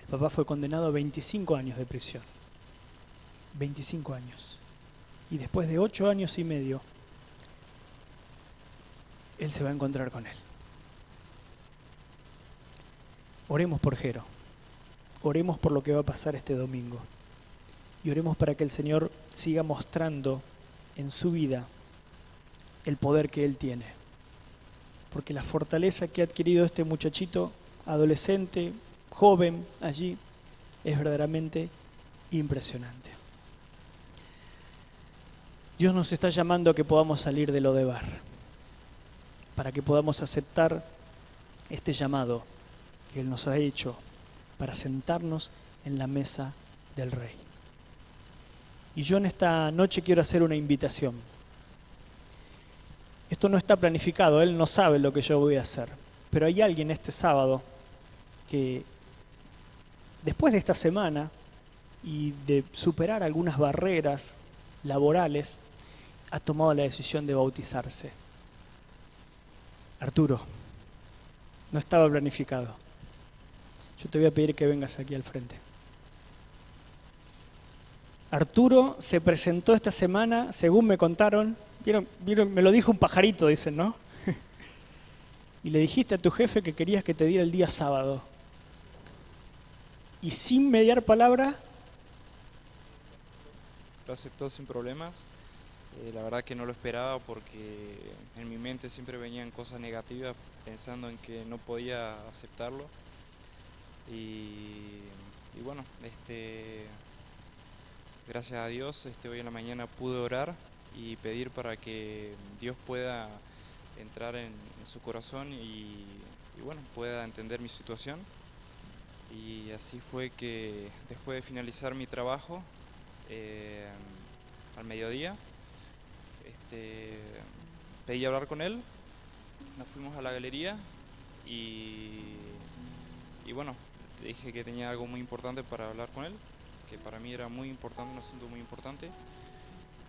El papá fue condenado a 25 años de prisión. 25 años. Y después de 8 años y medio, él se va a encontrar con él. Oremos por Jero. Oremos por lo que va a pasar este domingo. Y oremos para que el Señor siga mostrando en su vida el poder que Él tiene. Porque la fortaleza que ha adquirido este muchachito, adolescente, joven, allí, es verdaderamente impresionante. Dios nos está llamando a que podamos salir de Lodebar, para que podamos aceptar este llamado que Él nos ha hecho para sentarnos en la mesa del Rey. Y yo en esta noche quiero hacer una invitación. Esto no está planificado, Él no sabe lo que yo voy a hacer, pero hay alguien este sábado que después de esta semana y de superar algunas barreras laborales, ha tomado la decisión de bautizarse. Arturo, no estaba planificado. Yo te voy a pedir que vengas aquí al frente. Arturo se presentó esta semana, según me contaron, ¿vieron? Me lo dijo un pajarito, dicen, ¿no? Y le dijiste a tu jefe que querías que te diera el día sábado. Y sin mediar palabra, lo aceptó sin problemas. La verdad que no lo esperaba porque en mi mente siempre venían cosas negativas pensando en que no podía aceptarlo. Y bueno, gracias a Dios hoy en la mañana pude orar y pedir para que Dios pueda entrar en su corazón y bueno, pueda entender mi situación. Y así fue que después de finalizar mi trabajo, al mediodía, pedí hablar con él, nos fuimos a la galería y bueno, le dije que tenía algo muy importante para hablar con él, que para mí era muy importante, un asunto muy importante.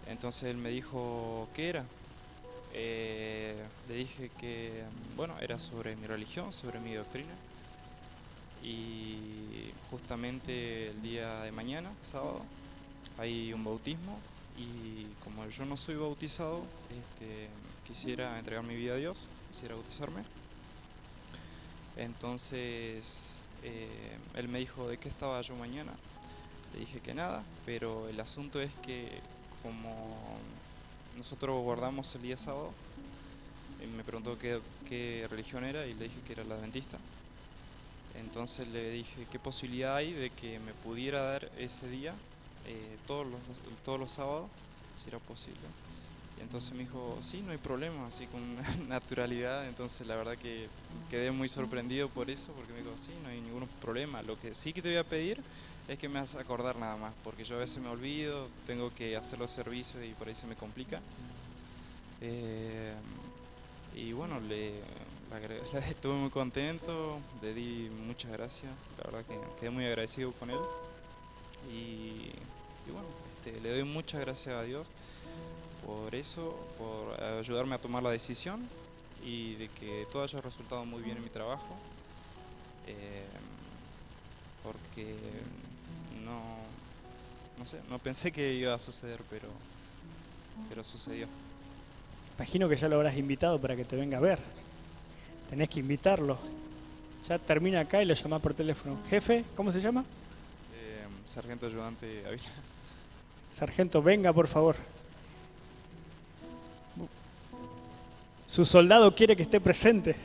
Entonces él me dijo qué era. Le dije que, bueno, era sobre mi religión, sobre mi doctrina. Y justamente el día de mañana, sábado, hay un bautismo y como yo no soy bautizado, quisiera entregar mi vida a Dios, quisiera bautizarme. Entonces él me dijo de qué estaba yo mañana. Le dije que nada, pero el asunto es que como nosotros guardamos el día sábado, me preguntó qué religión era y le dije que era la adventista. Entonces le dije qué posibilidad hay de que me pudiera dar ese día, todos los sábados, si era posible. Y entonces me dijo, sí, no hay problema, así con naturalidad. Entonces la verdad que quedé muy sorprendido por eso, porque me dijo, sí, no hay ningún problema. Lo que sí que te voy a pedir es que me hagas acordar nada más, porque yo a veces me olvido, tengo que hacer los servicios y por ahí se me complica. Y bueno, estuve muy contento, le di muchas gracias, la verdad que quedé muy agradecido con él. Y bueno, le doy muchas gracias a Dios por eso, por ayudarme a tomar la decisión y de que todo haya resultado muy bien en mi trabajo, porque no sé, no pensé que iba a suceder, pero sucedió. Imagino que ya lo habrás invitado para que te venga a ver. Tenés que invitarlo. Ya termina acá y lo llamás por teléfono. Jefe, ¿cómo se llama? Sargento ayudante Ávila. Sargento, venga por favor. Su soldado quiere que esté presente.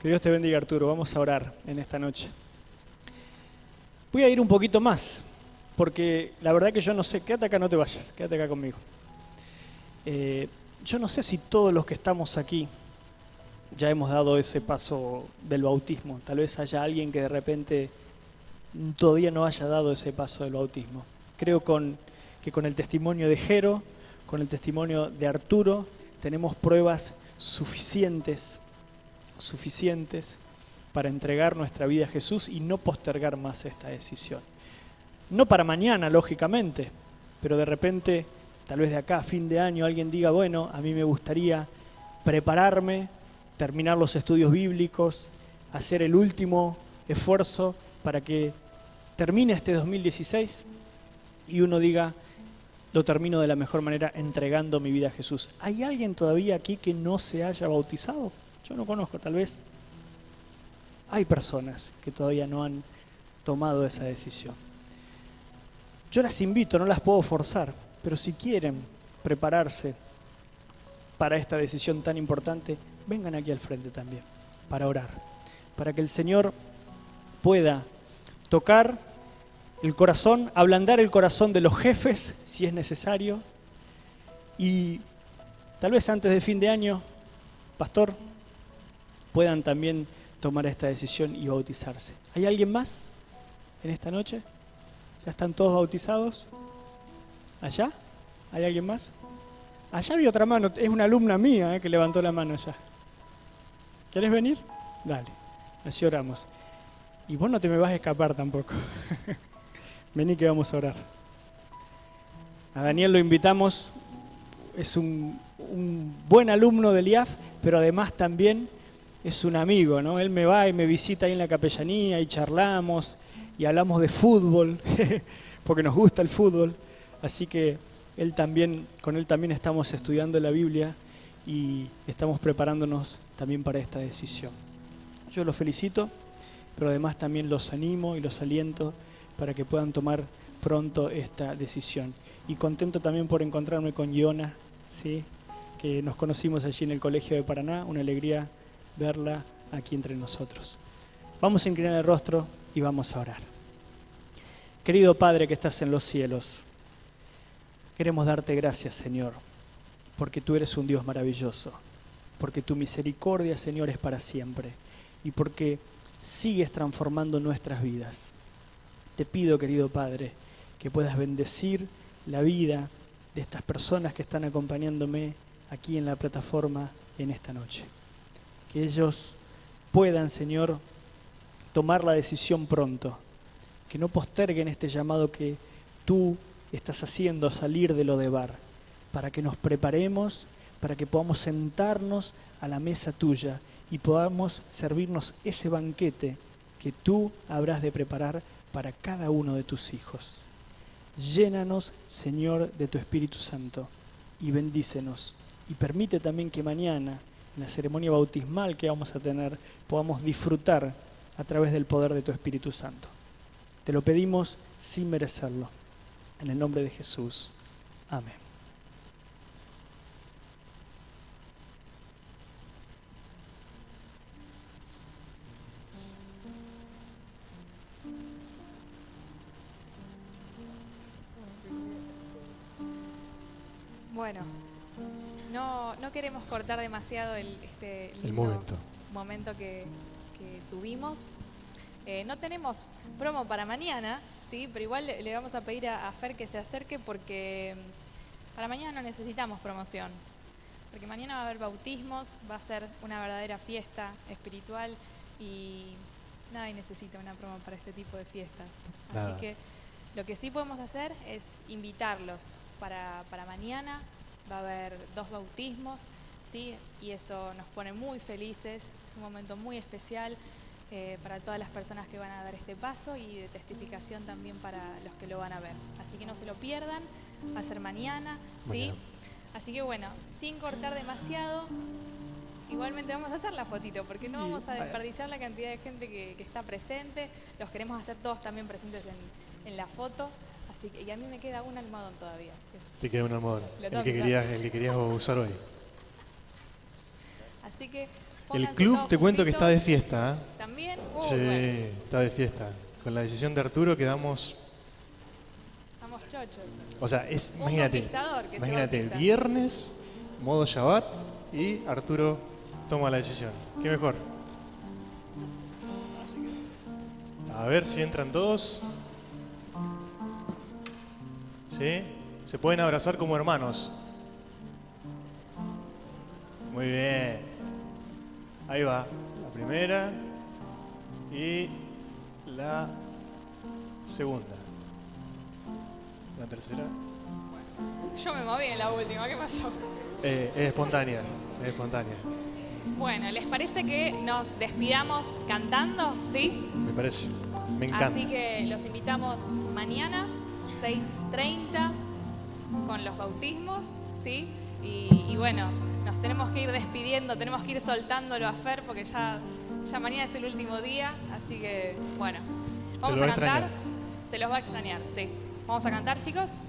Que Dios te bendiga, Arturo. Vamos a orar en esta noche. Voy a ir un poquito más, porque la verdad que yo no sé. Quédate acá, no te vayas. Quédate acá conmigo. Yo no sé si todos los que estamos aquí ya hemos dado ese paso del bautismo. Tal vez haya alguien que de repente todavía no haya dado ese paso del bautismo. Creo que con el testimonio de Jero, con el testimonio de Arturo, tenemos pruebas suficientes para entregar nuestra vida a Jesús y no postergar más esta decisión. No para mañana, lógicamente, pero de repente, tal vez de acá a fin de año, alguien diga, bueno, a mí me gustaría prepararme, terminar los estudios bíblicos, hacer el último esfuerzo para que termine este 2016 y uno diga, lo termino de la mejor manera entregando mi vida a Jesús. ¿Hay alguien todavía aquí que no se haya bautizado? Yo no conozco, tal vez. Hay personas que todavía no han tomado esa decisión. Yo las invito, no las puedo forzar, pero si quieren prepararse para esta decisión tan importante, vengan aquí al frente también, para orar, para que el Señor pueda tocar el corazón, ablandar el corazón de los jefes, si es necesario, y tal vez antes de fin de año, pastor, puedan también tomar esta decisión y bautizarse. ¿Hay alguien más en esta noche? ¿Ya están todos bautizados? ¿Allá? ¿Hay alguien más? Allá había otra mano, es una alumna mía que levantó la mano allá. ¿Querés venir? Dale, así oramos. Y vos no te me vas a escapar tampoco. Vení que vamos a orar. A Daniel lo invitamos, es un buen alumno del IAF, pero además también es un amigo, ¿no? Él me va y me visita ahí en la capellanía y charlamos y hablamos de fútbol, porque nos gusta el fútbol. Así que con él también estamos estudiando la Biblia y estamos preparándonos también para esta decisión. Yo los felicito, pero además también los animo y los aliento para que puedan tomar pronto esta decisión. Y contento también por encontrarme con Iona, ¿sí? Que nos conocimos allí en el Colegio de Paraná, una alegría verla aquí entre nosotros. Vamos a inclinar el rostro y vamos a orar. Querido Padre que estás en los cielos, queremos darte gracias, Señor, porque tú eres un Dios maravilloso, porque tu misericordia, Señor, es para siempre y porque sigues transformando nuestras vidas. Te pido, querido Padre, que puedas bendecir la vida de estas personas que están acompañándome aquí en la plataforma en esta noche. Que ellos puedan, Señor, tomar la decisión pronto, que no posterguen este llamado que tú estás haciendo a salir de Lodebar, para que nos preparemos, para que podamos sentarnos a la mesa tuya y podamos servirnos ese banquete que tú habrás de preparar para cada uno de tus hijos. Llénanos, Señor, de tu Espíritu Santo y bendícenos. Y permite también que mañana, en la ceremonia bautismal que vamos a tener, podamos disfrutar a través del poder de tu Espíritu Santo. Te lo pedimos sin merecerlo. En el nombre de Jesús. Amén. Bueno, no queremos cortar demasiado el momento que tuvimos. No tenemos promo para mañana, ¿sí? Pero igual le vamos a pedir a Fer que se acerque porque para mañana no necesitamos promoción. Porque mañana va a haber bautismos, va a ser una verdadera fiesta espiritual y nadie necesita una promo para este tipo de fiestas. Nada. Así que lo que sí podemos hacer es invitarlos para mañana. Va a haber 2 bautismos, ¿sí? Y eso nos pone muy felices. Es un momento muy especial para todas las personas que van a dar este paso y de testificación también para los que lo van a ver. Así que no se lo pierdan, va a ser mañana, ¿sí? Así que bueno, sin cortar demasiado, igualmente vamos a hacer la fotito, porque no vamos a desperdiciar la cantidad de gente que está presente. Los queremos hacer todos también presentes en la foto. Así que, y a mí me queda un almohadón todavía. Te queda un almohadón, Lo el tengo que que querías usar hoy. Así que El pónganse club, todos te cuento que está de juntitos. fiesta, ¿eh? ¿También? Sí, Bueno, está de fiesta. Con la decisión de Arturo quedamos... estamos chochos. O sea, es, Un imagínate, conquistador que se imagínate, bautiza. viernes, modo Shabbat, y Arturo toma la decisión. ¿Qué mejor? A ver si entran todos. ¿Sí? Se pueden abrazar como hermanos. Muy bien. Ahí va. La primera y la segunda. La tercera. Yo me moví en la última, ¿qué pasó? Es espontánea. Es espontánea. Bueno, ¿les parece que nos despidamos cantando? ¿Sí? Me parece. Me encanta. Así que los invitamos mañana, 6:30, con los bautismos, ¿sí? Y bueno, nos tenemos que ir despidiendo, tenemos que ir soltándolo a Fer porque ya mañana es el último día, así que bueno, vamos a cantar. Se los va a extrañar, sí. Vamos a cantar, chicos.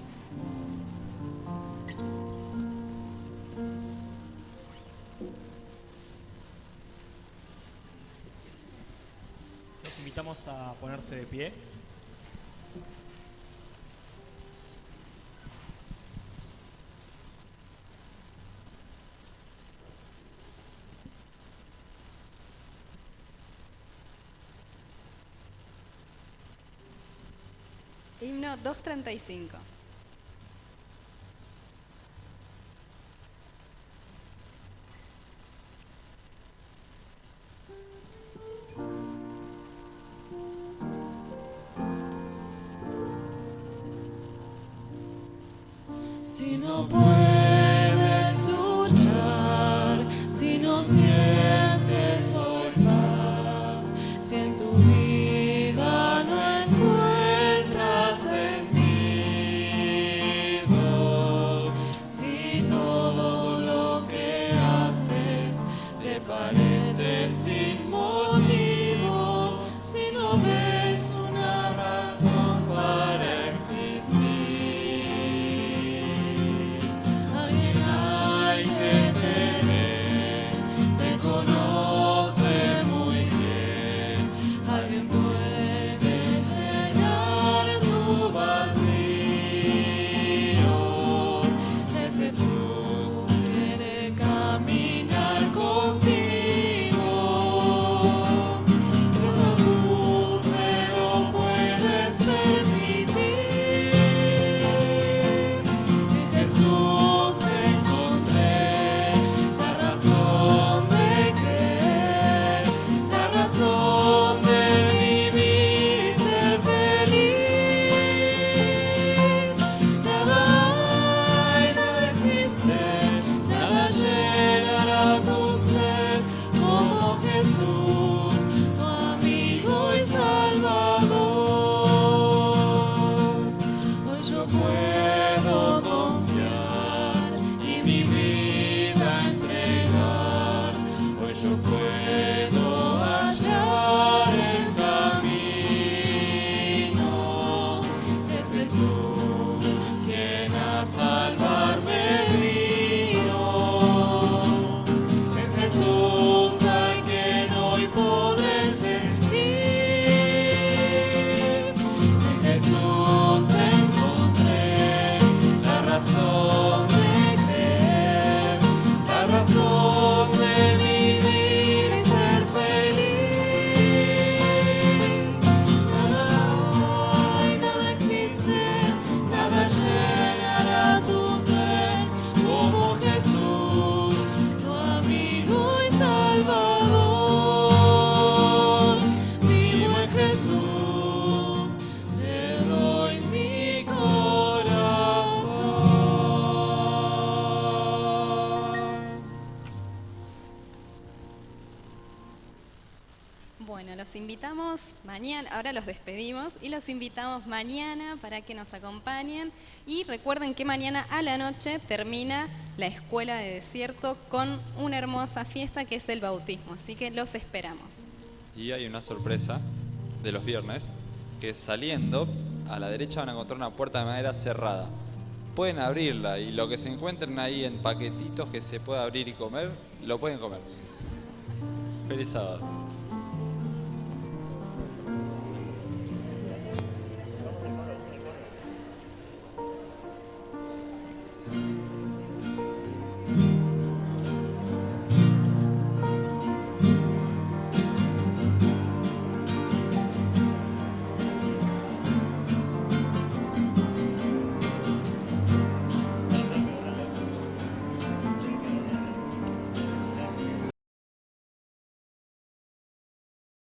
Los invitamos a ponerse de pie. Himno 235. Si no puedes luchar, si no sientes hoy paz, si en tu vida no encuentras sentido, si todo lo que haces te parece sin motivo, si no ves una razón para existir. los invitamos mañana, ahora los despedimos y los invitamos mañana para que nos acompañen. Y recuerden que mañana a la noche termina la Escuela de Desierto con una hermosa fiesta que es el bautismo, así que los esperamos. Y hay una sorpresa de los viernes, que saliendo a la derecha van a encontrar una puerta de madera cerrada. Pueden abrirla y lo que se encuentren ahí en paquetitos que se pueda abrir y comer, lo pueden comer. Feliz sábado.